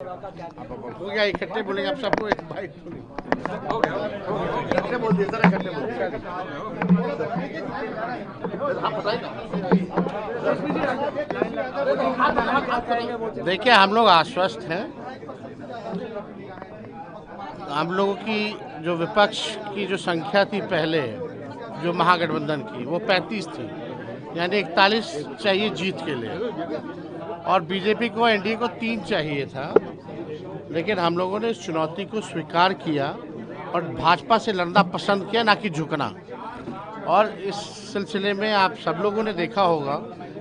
हो गया, इकट्ठे बोलेंगे आप सबको एक भाई इकट्ठे बोल दिए सर, इकट्ठे बोल दिए। देखिए, हम लोग आश्वस्त हैं। हम लोगों की जो विपक्ष की जो संख्या थी पहले, जो महागठबंधन की, वो 35 थी, यानी 41 चाहिए जीत के लिए, और बीजेपी को, एनडीए को 3 चाहिए था। लेकिन हम लोगों ने इस चुनौती को स्वीकार किया और भाजपा से लड़ना पसंद किया, ना कि झुकना। और इस सिलसिले में आप सब लोगों ने देखा होगा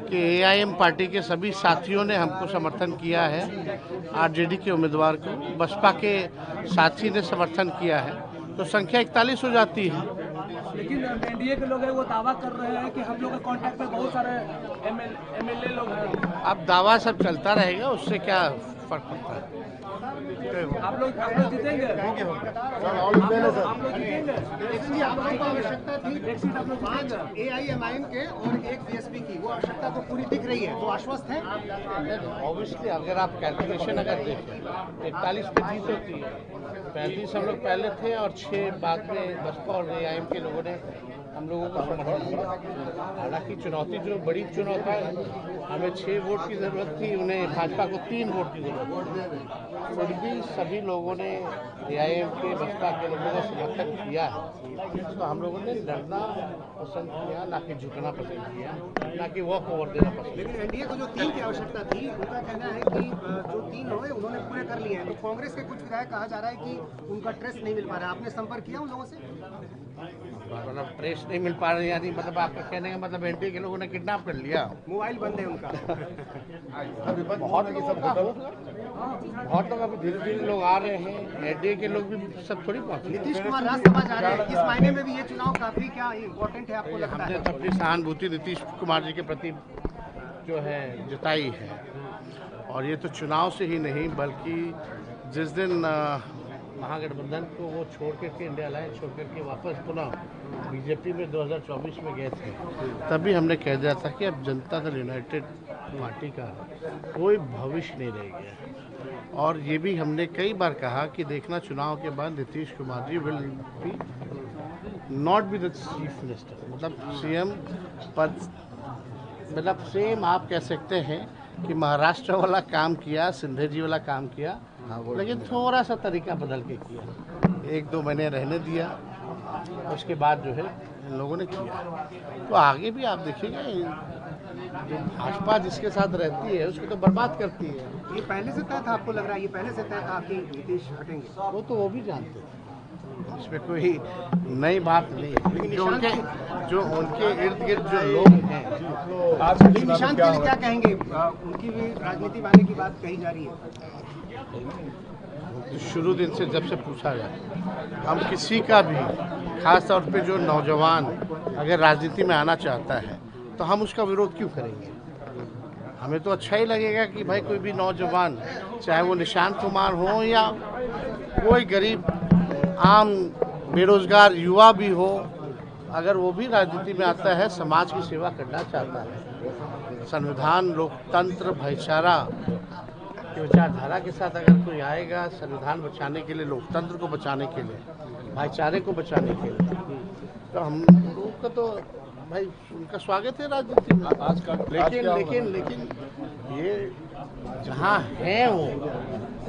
कि एआईएम पार्टी के सभी साथियों ने हमको समर्थन किया है, आरजेडी के उम्मीदवार को, बसपा के साथी ने समर्थन किया है, तो संख्या 41 हो जाती है। लेकिन एनडीए के लोग हैं, वो दावा कर रहे हैं कि हम लोग के कांटेक्ट में बहुत सारे एमएलए लोग हैं। अब दावा सब चलता रहेगा, उससे क्या फर्क पड़ता है। आप लोग जीतेंगे। एआईएमआईएम के और एक बीएसपी की वो आवश्यकता तो पूरी दिख रही है, तो आश्वस्त है। ऑब्वियसली अगर आप कैलकुलेशन अगर देखें, 41 पे जीत होती है, 35 हम लोग पहले थे और 6 बाद में बसपा और एआईएम के लोगों ने हम लोगों को समर्थन किया। हालांकि चुनौती जो बड़ी चुनौती है, हमें 6 वोट की ज़रूरत थी, उन्हें भाजपा को 3 वोट की ज़रूरत थी। फिर भी सभी लोगों ने एआईएम के, बसपा के लोगों का समर्थन किया है, तो हम लोगों ने लड़ना पसंद किया, ना कि झुकना पसंद किया, ना कि वॉक ओवर देना पसंद किया। लेकिन एनडीए को जो 3 की आवश्यकता थी, उनका कहना है कि जो 3 हुए उन्होंने पूरे कर लिए हैं। तो कांग्रेस के कुछ विधायक कहा जा रहा है कि उनका ट्रेस नहीं मिल पा रहा है। आपने संपर्क किया उन लोगों से? मतलब ट्रेस नहीं मिल पा रही, यानी मतलब आपका कहने का मतलब एनडीए के लोगों ने किडनैप कर लिया, मोबाइल बंद है उनका। बहुत लोग अभी धीरे धीरे लोग आ रहे हैं, एनडीए के लोग भी सब थोड़ी पहुंचे। नीतीश कुमार राज्यसभा जा रहे हैं, इस मायने में भी ये चुनाव काफी क्या इम्पोर्टेंट है आपको लगता हमने है? तो अपनी सहानुभूति नीतीश कुमार जी के प्रति जो है जताई है, और ये तो चुनाव से ही नहीं बल्कि जिस दिन महागठबंधन को वो छोड़ करके, इंडिया अलायंस छोड़ करके वापस पुनः बीजेपी में 2024 में गए थे, तभी हमने कह दिया था कि अब जनता दल यूनाइटेड पार्टी का कोई भविष्य नहीं रह गया। और ये भी हमने कई बार कहा कि देखना, चुनाव के बाद Nitish Kumar ji will be not be the chief minister, मतलब सीएम पद, मतलब सेम आप कह सकते हैं कि महाराष्ट्र वाला काम किया, सिंधे जी वाला काम किया, लेकिन थोड़ा सा तरीका बदल के किया। 1-2 महीने रहने दिया, उसके बाद जो है इन लोगों ने किया। तो आगे भी आप देखिएगा, जो भाजपा जिसके साथ रहती है उसको तो बर्बाद करती है। ये पहले से तय था, आपको लग रहा है ये पहले से तय था कि नीतीश हटेंगे? वो भी जानते हैं, इसमें कोई नई बात नहीं है। जो उनके इर्द गिर्द जो लोग हैं, निशांत के लिए क्या कहेंगे? उनकी भी राजनीति वाले की बात कही जा रही है। तो शुरू दिन से जब से पूछा जाए, हम किसी का भी, खास तौर पे जो नौजवान अगर राजनीति में आना चाहता है तो हम उसका विरोध क्यों करेंगे? हमें तो अच्छा ही लगेगा कि भाई कोई भी नौजवान, चाहे वो निशांत कुमार हो या कोई गरीब आम बेरोजगार युवा भी हो, अगर वो भी राजनीति में आता है, समाज की सेवा करना चाहता है, संविधान, लोकतंत्र, भाईचारा की विचारधारा के साथ अगर कोई आएगा, संविधान बचाने के लिए, लोकतंत्र को बचाने के लिए, भाईचारे को बचाने के लिए, तो हम लोग का तो भाई उनका स्वागत है राजनीति में। लेकिन ये जहाँ हैं वो,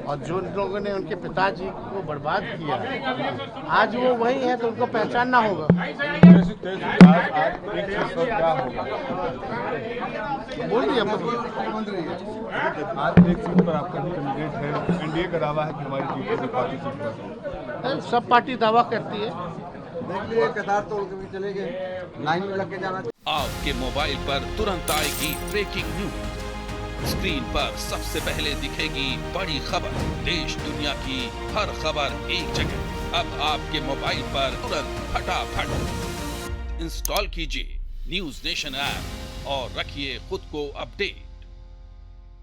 और जो लोगों ने उनके पिताजी को बर्बाद किया, आज वो वही है, तो उनको पहचानना होगा। बोल दिया आज एक सीट पर आपका भी कैंडिडेट है, एनडीए का दावा है कि हमारी जीत होगी 5 सीट पर। सब पार्टी दावा करती है। कतार तोड़ के भी चले गए, लाइन में लग के जाना। आपके मोबाइल पर तुरंत आएगी ब्रेकिंग न्यूज, स्क्रीन पर सबसे पहले दिखेगी बड़ी खबर, देश दुनिया की हर खबर एक जगह। अब आपके मोबाइल पर तुरंत फटाफट इंस्टॉल कीजिए न्यूज नेशन ऐप और रखिए खुद को अपडेट।